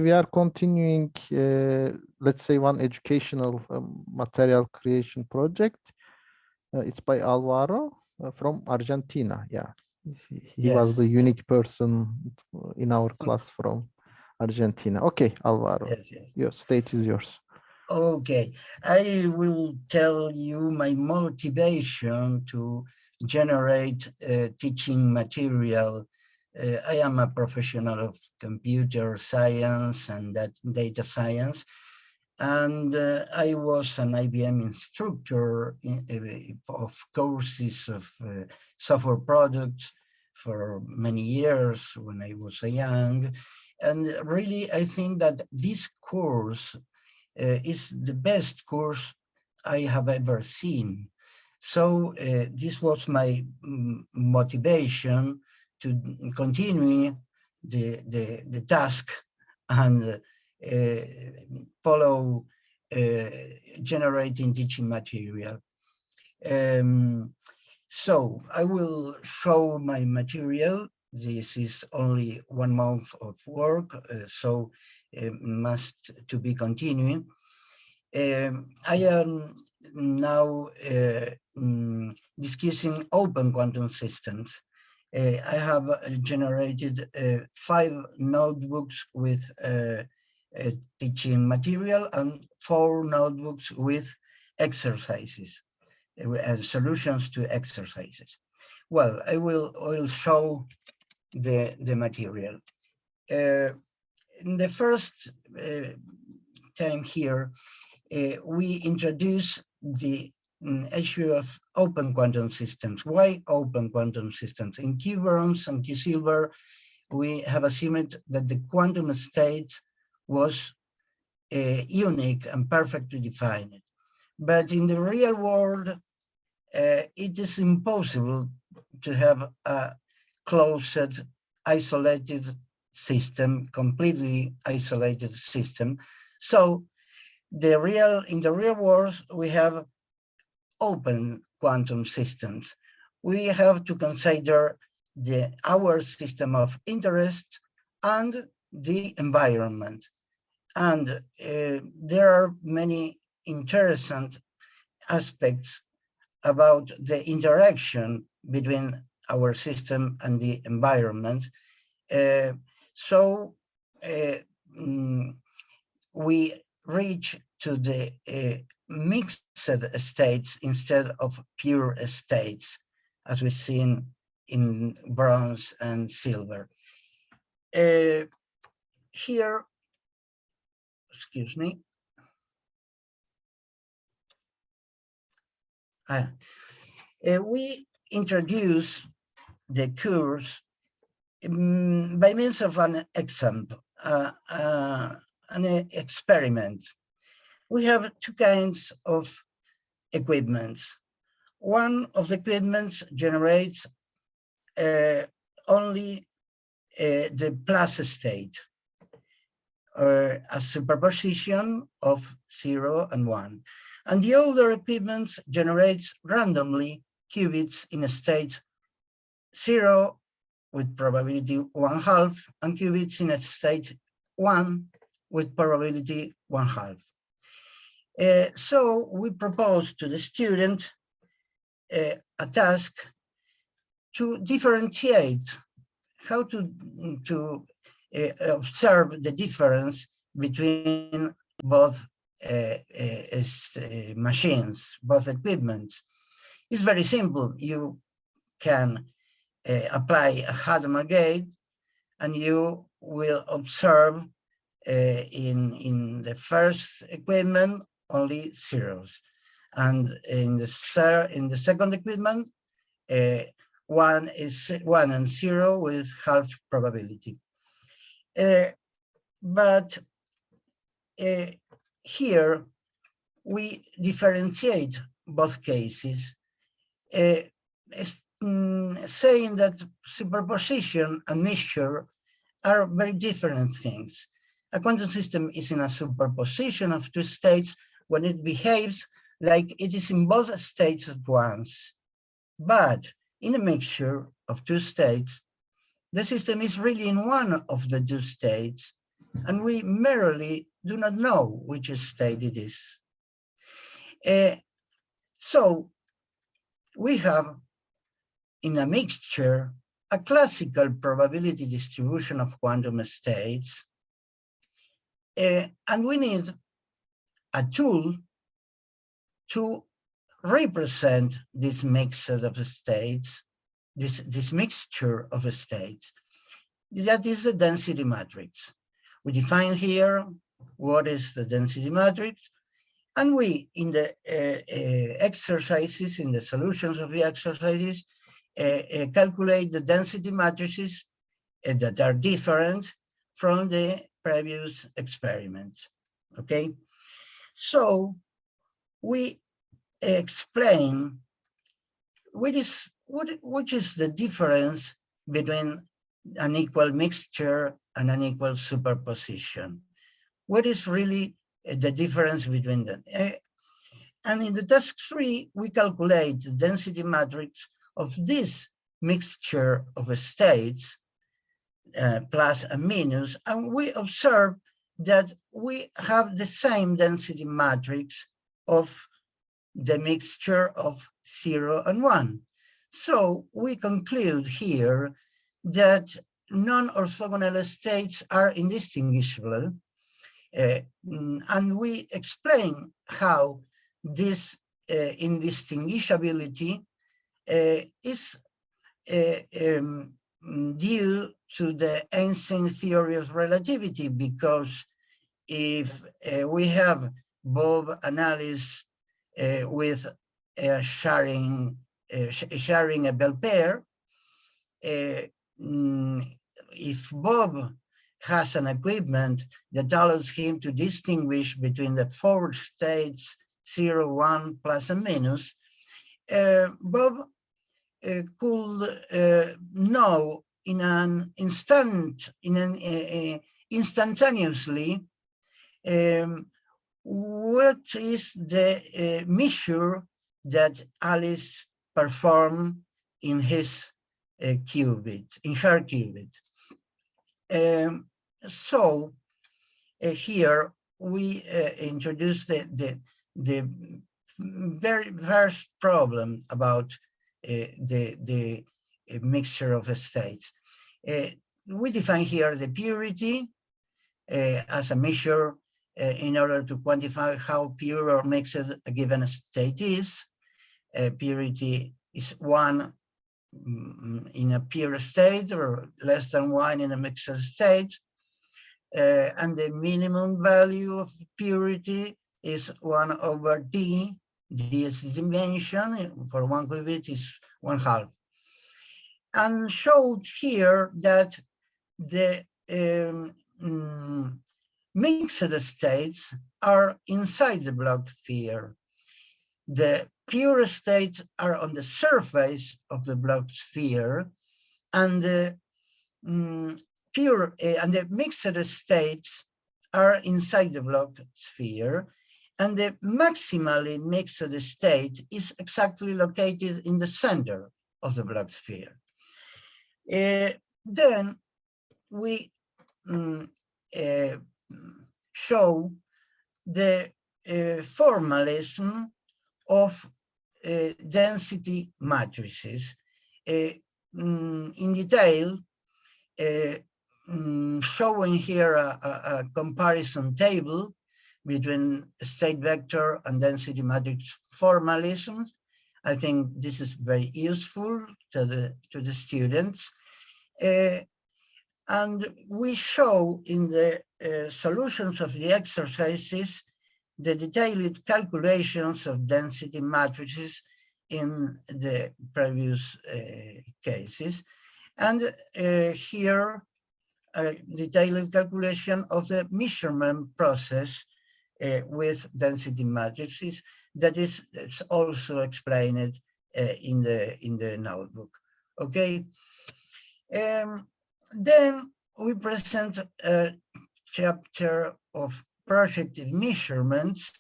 We are continuing, let's say, one educational material creation project. It's by Alvaro from Argentina. Yeah, he was the unique person in our class from Argentina. Okay, Alvaro, your stage is yours. Okay, I will tell you my motivation to generate teaching material. I am a professional of computer science and data science, and I was an IBM instructor of courses of software products for many years when I was young. And really, I think that this course is the best course I have ever seen. So this was my motivation to continue the task and follow generating teaching material. So I will show my material. This is only 1 month of work, so must to be continuing. I am now discussing open quantum systems. I have generated 5 notebooks with teaching material and 4 notebooks with exercises, solutions to exercises. Well, I will show the material. In the first time here, we introduce the issue of open quantum systems. Why open quantum systems? In QBronze and QSilver, we have assumed that the quantum state was unique and perfectly defined. But in the real world, it is impossible to have a closed, isolated system, completely isolated system. So in the real world, we have open quantum systems. We have to consider our system of interest and the environment. And there are many interesting aspects about the interaction between our system and the environment. So we reach to the mixed states instead of pure states, as we've seen in bronze and silver. Here, excuse me. We introduce the course by means of an example, an experiment. We have 2 kinds of equipments. One of the equipments generates only the plus state, or a superposition of 0 and 1. And the other equipment generates randomly qubits in a state 0 with probability 1/2 and qubits in a state 1 with probability 1/2. So we propose to the student a task to differentiate how to observe the difference between both machines, both equipments. It's very simple. You can apply a Hadamard gate, and you will observe in the first equipment only zeros, and in the second equipment 1 and 0 with half probability. But here we differentiate both cases, saying that superposition and mixture are very different things. A quantum system is in a superposition of 2 states when it behaves like it is in both states at once. But in a mixture of 2 states, the system is really in one of the 2 states, and we merely do not know which state it is. So we have in a mixture a classical probability distribution of quantum states, and we need a tool to represent this mix of states, this mixture of states. That is the density matrix. We define here what is the density matrix, and we, in the exercises, in the solutions of the exercises, calculate the density matrices that are different from the previous experiment. Okay, so we explain which is the difference between an equal mixture and an equal superposition. What is really the difference between them? And in the task 3, we calculate the density matrix of this mixture of states, plus and minus, and we observe that we have the same density matrix of the mixture of 0 and 1. So we conclude here that non-orthogonal states are indistinguishable, and we explain how this indistinguishability is due to the ancient theory of relativity, because if we have Bob and Alice with sharing a bell pair, if Bob has an equipment that allows him to distinguish between the 4 states 0, 1, plus and minus, Bob could know instantaneously what is the measure that Alice performed in his qubit, in her qubit. So here we introduce the very first problem about the mixture of states. We define here the purity as a measure in order to quantify how pure or mixed a given state is. Purity is 1 in a pure state or less than 1 in a mixed state. And the minimum value of purity is 1 over d. D is the dimension, for 1 qubit is 1/2. And showed here that the mixed states are inside the block sphere. The pure states are on the surface of the block sphere, and the the mixed states are inside the block sphere, and the maximally mixed state is exactly located in the center of the block sphere. Then we show the formalism of density matrices in detail, showing here a comparison table between state vector and density matrix formalism. I think this is very useful to the students. And we show in the solutions of the exercises the detailed calculations of density matrices in the previous cases. And here, a detailed calculation of the measurement process with density matrices that is also explained in the notebook. Okay. Then we present a chapter of projective measurements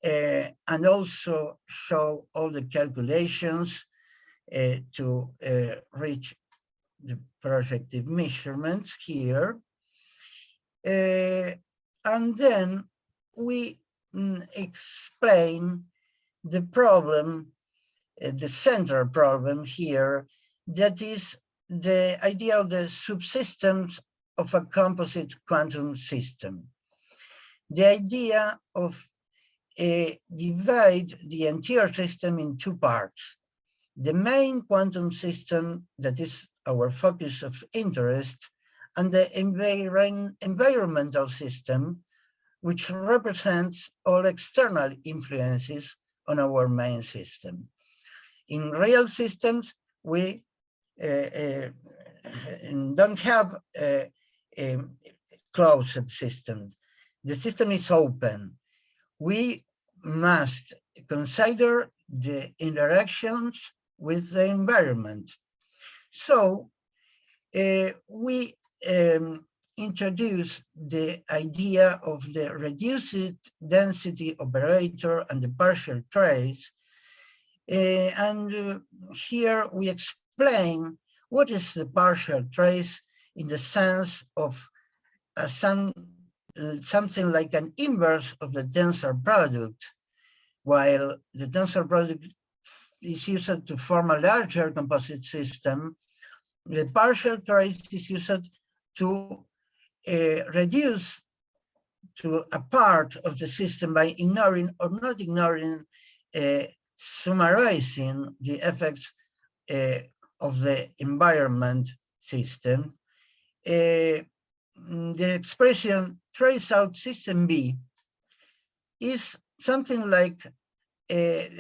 and also show all the calculations to reach the projective measurements here. And then we explain the problem, the central problem here, that is the idea of the subsystems of a composite quantum system. The idea of divide the entire system in two parts. The main quantum system, that is our focus of interest, and the environmental system, which represents all external influences on our main system. In real systems, we don't have a closed system. The system is open. We must consider the interactions with the environment. So we introduce the idea of the reduced density operator and the partial trace. And here we explain what is the partial trace in the sense of something like an inverse of the tensor product, while the tensor product is used to form a larger composite system. The partial trace is used to reduce to a part of the system by ignoring or not ignoring, summarizing the effects of the environment system. The expression trace out system B is something like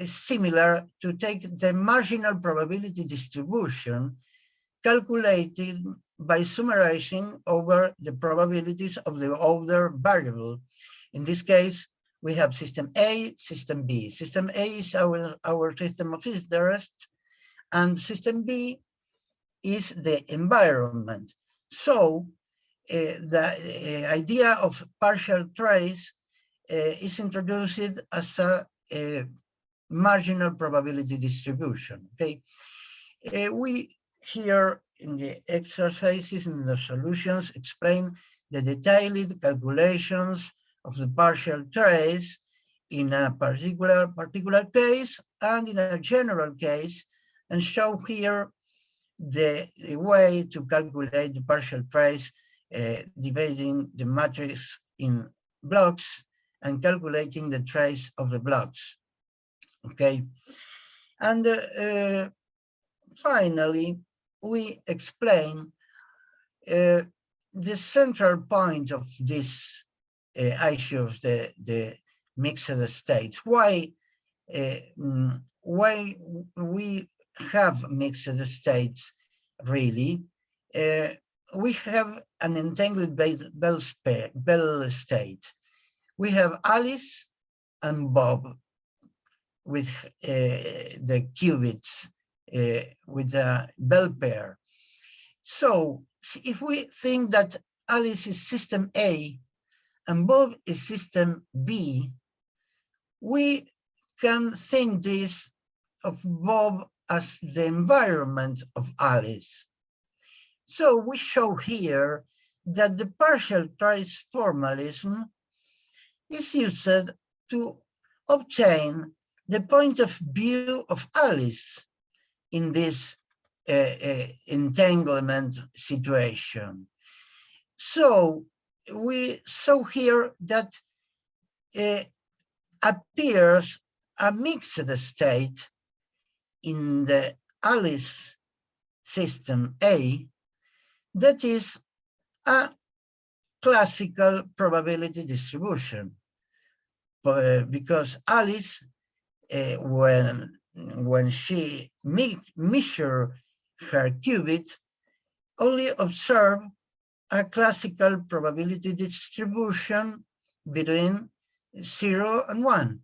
similar to take the marginal probability distribution calculated by summarizing over the probabilities of the other variable. In this case, we have system A, system B. System A is our system of interest, and system B is the environment. So the idea of partial trace is introduced as a marginal probability distribution. Okay, we here in the exercises and the solutions explain the detailed calculations of the partial trace in a particular case and in a general case, and show here the way to calculate the partial trace, dividing the matrix in blocks and calculating the trace of the blocks. Okay, and finally, we explain the central point of this issue of the mixed states. Why we have mixed states, really? We have an entangled Bell state. We have Alice and Bob with the qubits, with a Bell pair. So if we think that Alice is system A and Bob is system B, we can think this of Bob as the environment of Alice. So we show here that the partial trace formalism is used to obtain the point of view of Alice in this entanglement situation. So we saw here that appears a mixed state in the Alice system A that is a classical probability distribution, because Alice, when she measure her qubit, only observe a classical probability distribution between 0 and 1.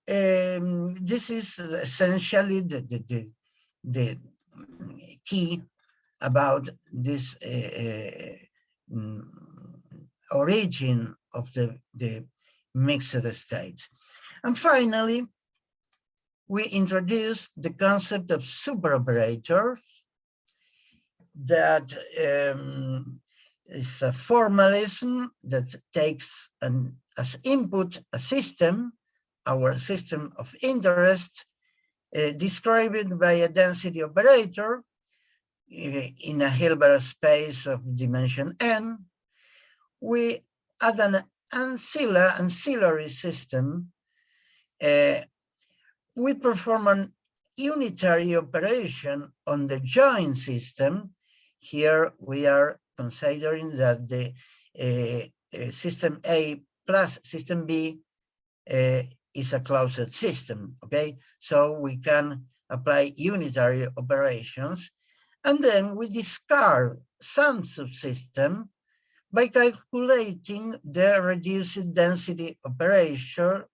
This is essentially the key about this origin of the mixed states. And finally, we introduce the concept of superoperators that is a formalism that takes as input a system, our system of interest, described by a density operator in a Hilbert space of dimension n. We add an ancillary system. We perform an unitary operation on the join system. Here we are considering that the system A plus system B is a closed system, okay? So we can apply unitary operations, and then we discard some subsystem by calculating the reduced density operator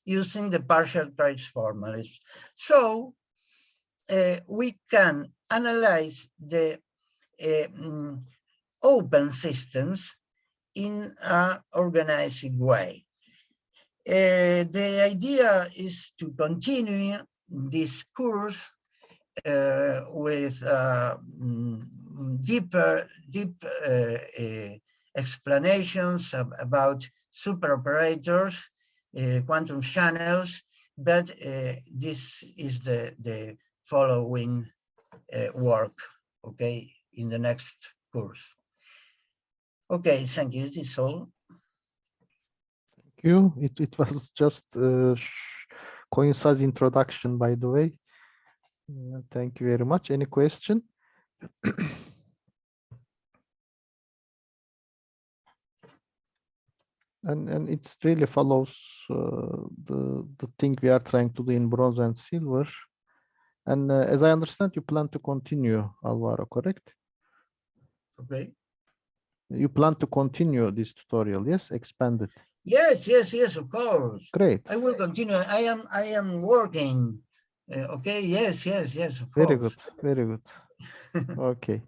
using the partial trace formalism. So we can analyze the open systems in an organized way. The idea is to continue this course with deep explanations about superoperators, quantum channels, but this is the following work, okay, in the next course. Okay, thank you. This is all. Thank you. It was just a concise introduction, by the way. Thank you very much. Any question? And it really follows the thing we are trying to do in bronze and silver. And as I understand, you plan to continue, Alvaro, correct? Okay. You plan to continue this tutorial, yes? Expand it. Yes, of course. Great. I will continue. I am working. Okay, yes, of Very course. good, very good. Okay.